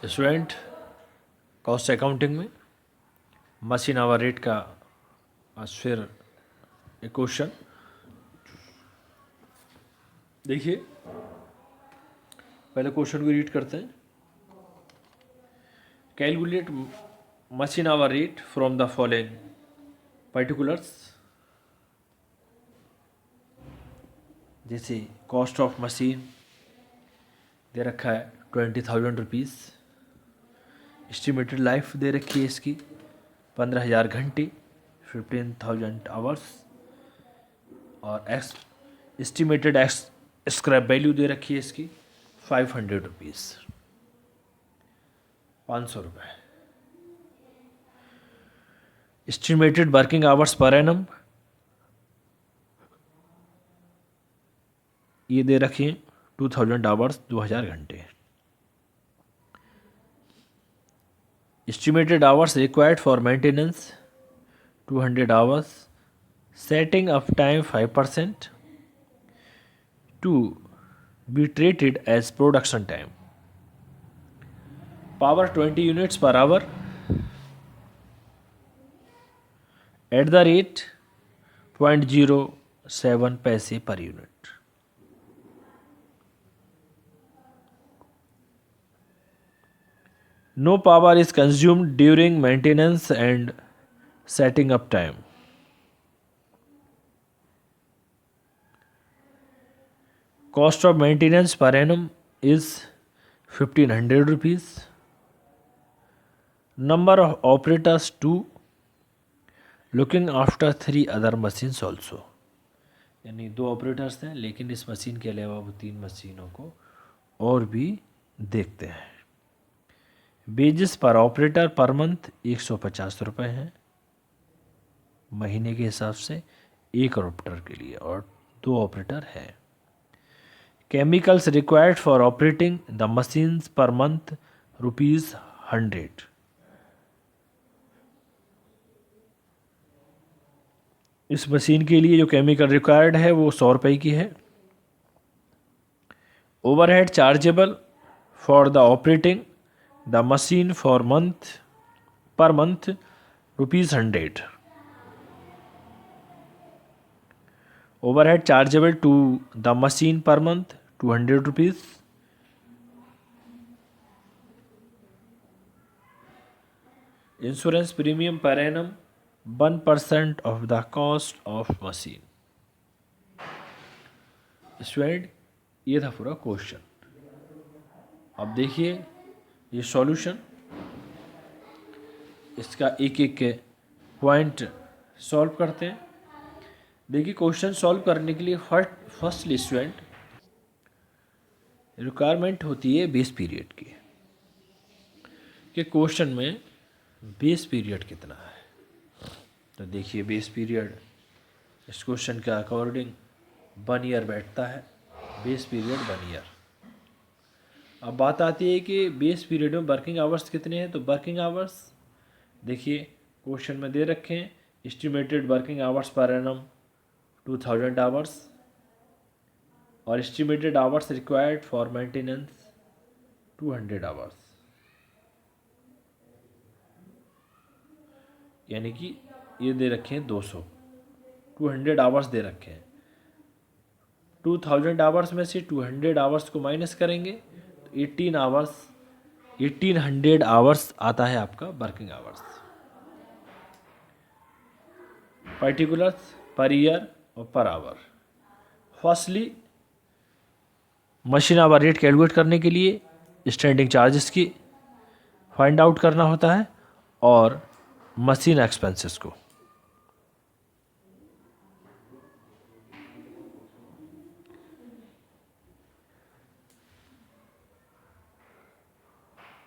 Student, cost accounting में machine hour rate का आज फिर एक क्वेश्चन देखिए। पहले क्वेश्चन को रीड करते हैं। Calculate machine hour rate from the following particulars, जैसे कॉस्ट ऑफ मशीन दे रखा है 20,000 रुपीज़, एस्टिमेटेड लाइफ दे रखी है इसकी 15,000 घंटे 15,000 आवर्स, और एस्टिमेटेड स्क्रैप वैल्यू दे रखी है इसकी 500 रुपीज़, 500 रुपये। Estimated working hours per annum ये दे रखी 2,000 आवर्स, 2,000 घंटे। Estimated hours required for maintenance 200 hours, setting up time 5% to be treated as production time. Power 20 units per hour at the rate 0.07 paise per unit. No power is consumed during maintenance and setting up time. Cost of maintenance per annum is 1,500 rupees. Number of operators 2, looking after 3 other machines also. यानी 2 operators हैं, लेकिन इस machine के अलावा वो 3 मशीनों को और भी देखते हैं। वेजेस पर ऑपरेटर पर मंथ 150 रुपये हैं महीने के हिसाब से, 1 ऑपरेटर के लिए, और 2 ऑपरेटर हैं। Chemicals required for operating the machines per month ₹100। इस मशीन के लिए जो केमिकल रिक्वायर्ड है वो 100 रुपये की है। Overhead chargeable for the operating the machine per month ₹100. Overhead chargeable to the machine per month 200 rupees. Insurance premium per annum 1% of the cost of machine. Student, ये था पूरा क्वेश्चन। अब देखिए ये सॉल्यूशन, इसका एक एक पॉइंट सॉल्व करते हैं। देखिए, क्वेश्चन सॉल्व करने के लिए फर्स्टली स्टूडेंट रिक्वायरमेंट होती है बेस पीरियड की, कि क्वेश्चन में बेस पीरियड कितना है। तो देखिए, बेस पीरियड इस क्वेश्चन के अकॉर्डिंग 1 ईयर बैठता है, बेस पीरियड 1 ईयर। अब बात आती है कि बेस पीरियड में वर्किंग आवर्स कितने हैं। तो वर्किंग आवर्स देखिए क्वेश्चन में दे रखे हैं, estimated working hours per annum 2,000 hours, और estimated hours required for maintenance 200 hours, यानी कि ये दे रखे हैं 200 आवर्स दे रखे हैं। 2,000 आवर्स में से 200 आवर्स को माइनस करेंगे 1800 आवर्स आता है आपका working hours. Particulars per year और per hour. Firstly machine hour rate calculate करने के लिए स्टैंडिंग चार्जेस की फाइंड आउट करना होता है, और मशीन एक्सपेंसेस को।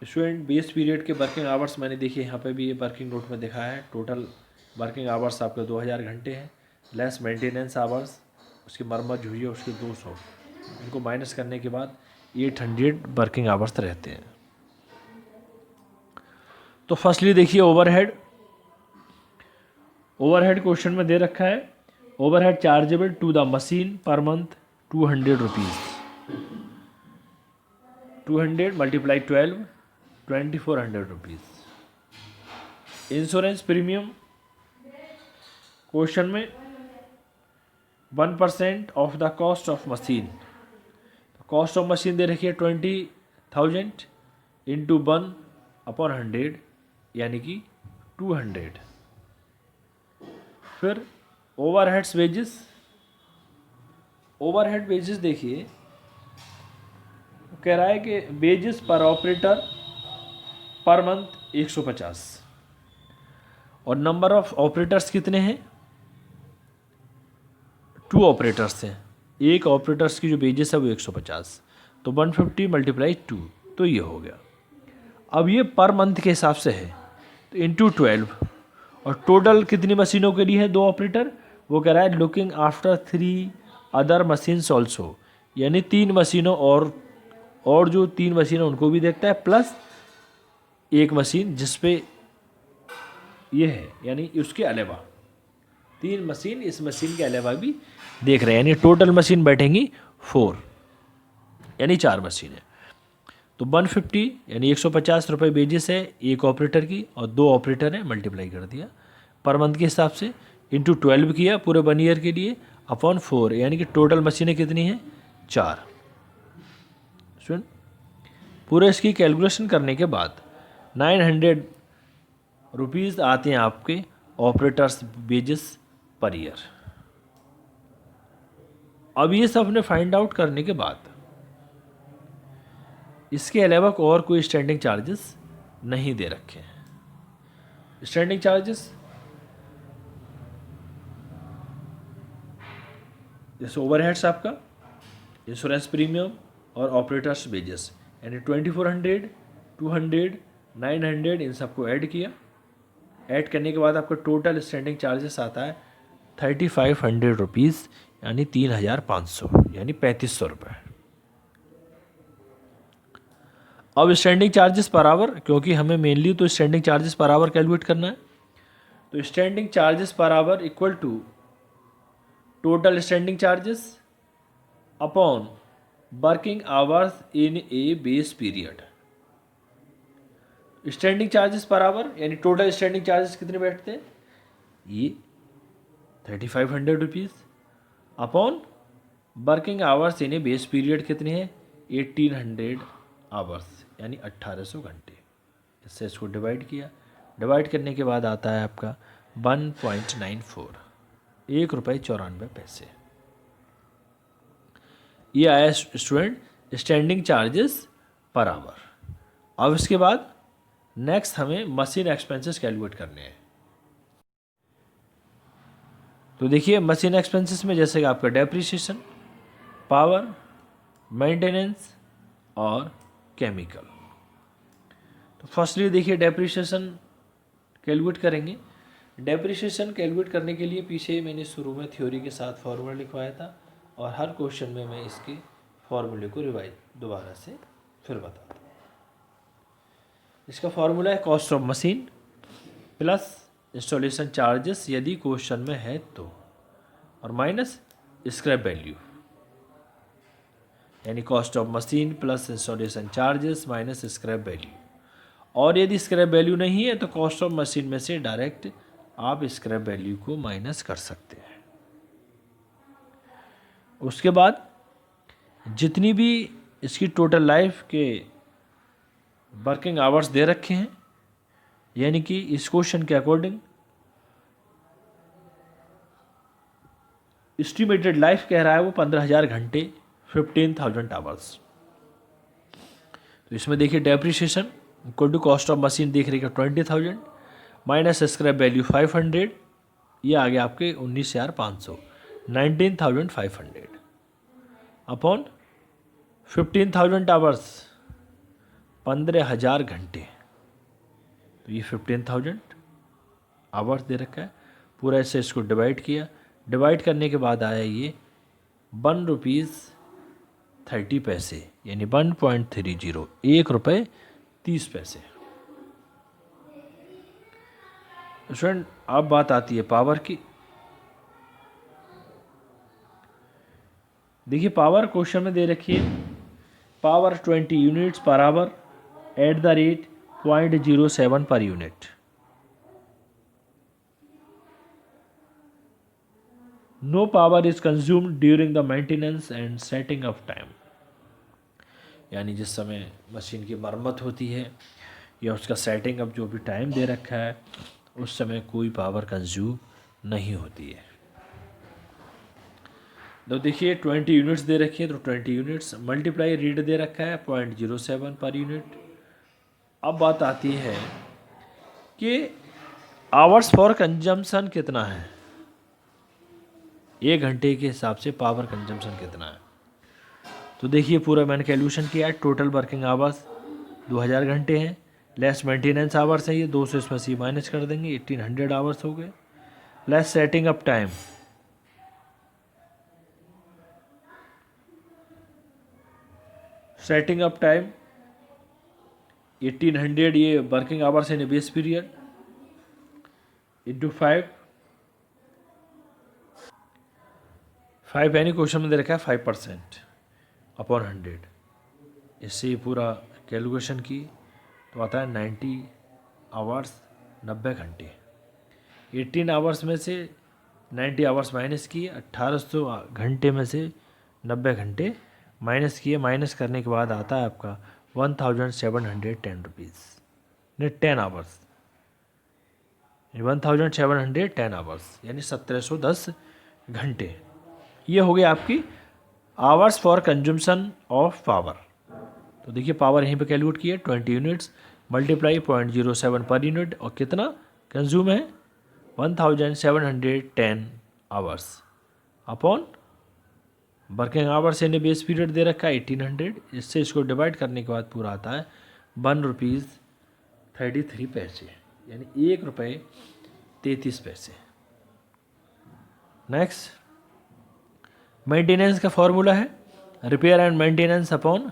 स्टूडेंट, बेस पीरियड के वर्किंग आवर्स मैंने देखिए यहाँ पे भी ये वर्किंग नोट में दिखाया है। टोटल वर्किंग आवर्स आपके 2,000 घंटे हैं, लेस मेंटेनेंस आवर्स, उसकी मरम्मत जो हुई है उसके 200, इनको माइनस करने के बाद 800 वर्किंग आवर्स रहते हैं। तो फर्स्टली देखिए ओवरहेड क्वेश्चन में दे रखा है, overhead chargeable to the machine पर month 200 rupees, 200 × 12 2400 rupees. Insurance premium question में 1% of the cost of machine, cost of machine दे रखी है 20,000 इंटू 1/100 यानी कि 200। फिर ओवरहेड्स वेजेस, ओवरहेड वेजेस देखिए कह रहा है कि वेजेस पर ऑपरेटर पर मंथ 150 और नंबर ऑफ ऑपरेटर्स कितने हैं, 2 ऑपरेटर्स हैं, एक ऑपरेटर्स की जो वेजेस है वो 150, तो 150 मल्टीप्लाई 2 तो ये हो गया। अब ये पर मंथ के हिसाब से है तो इंटू 12 और टोटल कितनी मशीनों के लिए है 2 ऑपरेटर, वो कह रहा है looking after 3 other machines also, यानी 3 मशीनों और जो 3 मशीन उनको भी देखता है प्लस एक मशीन जिसपे ये है, यानी उसके अलावा 3 मशीन इस मशीन के अलावा भी देख रहे हैं, यानी टोटल मशीन बैठेंगी 4 यानी 4 मशीन है। तो 150 यानी 150 रुपये बेजिस है एक ऑपरेटर की और 2 ऑपरेटर है, मल्टीप्लाई कर दिया पर मंथ के हिसाब से, इंटू 12 किया पूरे 1 ईयर के लिए अपॉन 4, यानी कि टोटल मशीनें कितनी हैं 4। सुन पूरे इसकी कैलकुलेशन करने के बाद 900 रुपीज़ आते हैं आपके ऑपरेटर्स वेजेस पर ईयर। अब ये सब ने फाइंड आउट करने के बाद इसके अलावा और कोई स्टैंडिंग चार्जेस नहीं दे रखे हैं। स्टैंडिंग चार्जेस जैसे ओवरहेड्स आपका, इंश्योरेंस प्रीमियम और ऑपरेटर्स वेजेस, यानी 2400, 200, 900 इन सबको ऐड किया। ऐड करने के बाद आपका टोटल स्टैंडिंग चार्जेस आता है 3500 रुपीज़, यानी 3500 यानी 3500 रुपये। अब स्टैंडिंग चार्जेस पर आवर, क्योंकि हमें मेनली तो standing charges per hour calculate करना है, तो standing charges per hour equal to total standing charges upon working hours in a base period. Standing charges per hour यानी टोटल स्टैंडिंग चार्जेस कितने बैठते हैं, ये 3500 rupees upon working hours in a base period कितने हैं 1800 hours यानी 1800 घंटे। इससे इसको डिवाइड किया, डिवाइड करने के बाद आता है आपका 1.94, 1.94 रुपये। ये आया student standing charges per our. अब इसके बाद नेक्स्ट हमें मशीन एक्सपेंसेस कैलकुलेट करने हैं। तो देखिए मशीन एक्सपेंसेस में जैसे कि आपका डेप्रिसिएशन, पावर, मेंटेनेंस और केमिकल। तो फर्स्टली देखिए डेप्रिसिएशन कैलकुलेट करेंगे। डेप्रिसिएशन कैलकुलेट करने के लिए पीछे मैंने शुरू में थ्योरी के साथ फॉर्मूला लिखवाया था और हर क्वेश्चन में मैं इसके फॉर्मूले को रिवाइज दोबारा से फिर बताता हूँ। इसका फॉर्मूला है cost of machine plus installation charges यदि क्वेश्चन में है तो, और माइनस स्क्रैप वैल्यू, यानी cost of machine plus installation charges minus scrap value. और यदि स्क्रैप वैल्यू नहीं है तो कॉस्ट ऑफ मशीन में से डायरेक्ट आप स्क्रैप वैल्यू को माइनस कर सकते हैं। उसके बाद जितनी भी इसकी टोटल लाइफ के वर्किंग आवर्स दे रखे हैं, यानी कि इस क्वेश्चन के अकॉर्डिंग एस्टिमेटेड लाइफ कह रहा है वो 15,000 घंटे 15,000 आवर्स। तो इसमें देखिए depreciation equal to cost of machine देख रही है 20,000 माइनस स्क्रैप वैल्यू 500, ये आ गया आपके 19,500 19,500 अपॉन 15,000 आवर्स 15,000 घंटे। तो ये 15,000 आवर्स दे रखा है, पूरा ऐसे इसको डिवाइड किया, डिवाइड करने के बाद आया ये 1 रुपीज़ 30 पैसे यानी 1.30 1.30 रुपये। स्टूडेंट अब बात आती है पावर की। देखिए पावर क्वेश्चन में दे रखी है power 20 units per hour at the rate 0.07 per unit. No power is consumed during the maintenance and setting up time. यानी जिस समय मशीन की मरम्मत होती है या उसका सेटिंग अप जो भी टाइम दे रखा है उस समय कोई पावर कंज्यूम नहीं होती है। तो देखिए 20 यूनिट्स दे रखी है, तो 20 यूनिट्स मल्टीप्लाई रीड दे रखा है 0.07 पर यूनिट। अब बात आती है कि आवर्स फॉर कंजम्पशन कितना है, 1 घंटे के हिसाब से पावर कंजम्पशन कितना है। तो देखिए पूरा मैंने कैलकुलेशन किया है। टोटल वर्किंग आवर्स 2000 घंटे हैं, लेस मेंटेनेंस आवर्स है ये 200, इसमें से माइनस कर देंगे 1800 आवर्स हो गए, less setting up time setting up time 1800, ये वर्किंग आवर्स इन बेस पीरियड इंटू 5 यानी क्वेश्चन में दे रखा है 5% अपॉन 100। इससे पूरा कैलकुलेशन की तो आता है 90 आवर्स 90 घंटे। 18 आवर्स में से 90 आवर्स माइनस किए, 1800 घंटे में से 90 घंटे माइनस किए, माइनस करने के बाद आता है आपका 1710 रुपीज़, नहीं 10 आवर्स, 1710 आवर्स यानी 1710 घंटे। ये हो गया आपकी hours for consumption of power. तो देखिए पावर यहीं पे कैलकुलेट किए 20 यूनिट्स मल्टीप्लाई 0.07 पर यूनिट और कितना कंज्यूम है 1710 आवर्स अपॉन वर्किंग आवर्स यानी बेस पीरियड दे रखा है 1800। इससे इसको डिवाइड करने के बाद पूरा आता है 1 रुपीज़ 33 पैसे यानी 1 रुपये 33 पैसे। नेक्स्ट मेंटेनेंस का फॉर्मूला है repair and maintenance upon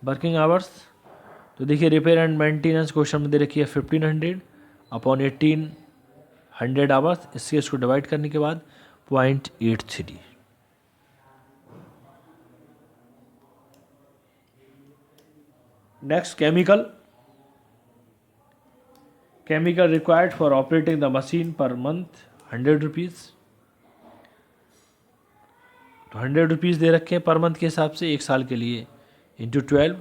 working hours. तो देखिए रिपेयर एंड मेंटेनेंस क्वेश्चन में दे रखी है 1500 अपॉन 1800 आवर्स। इससे इसको डिवाइड करने के बाद 0.83। Next chemical required for operating the machine पर मंथ 100 रुपीज़। तो 100 रुपीज़ दे रखे हैं पर मंथ के हिसाब से, 1 साल के लिए इंटू 12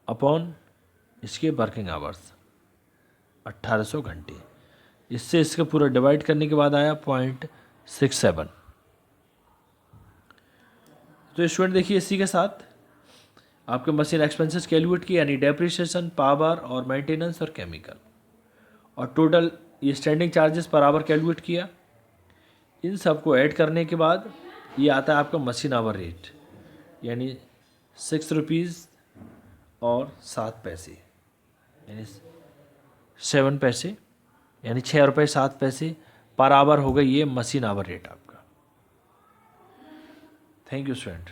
अपॉन इसके वर्किंग आवर्स 1800 घंटे। इससे इसका पूरा डिवाइड करने के बाद आया 0.67। तो स्टूडेंट देखिए इसी के साथ आपके मशीन एक्सपेंसेस कैलकुलेट किए यानी डेप्रिसिएशन, पावर और मेंटेनेंस और केमिकल, और टोटल ये standing charges per hour calculate किया। इन सब को ऐड करने के बाद ये आता है आपका मशीन आवर रेट यानी 6 रुपीज़ और 7 पैसे यानी 7 पैसे यानी 6 रुपये 7 पैसे पर आवर हो गई ये मशीन आवर रेट आपका। Thank you student.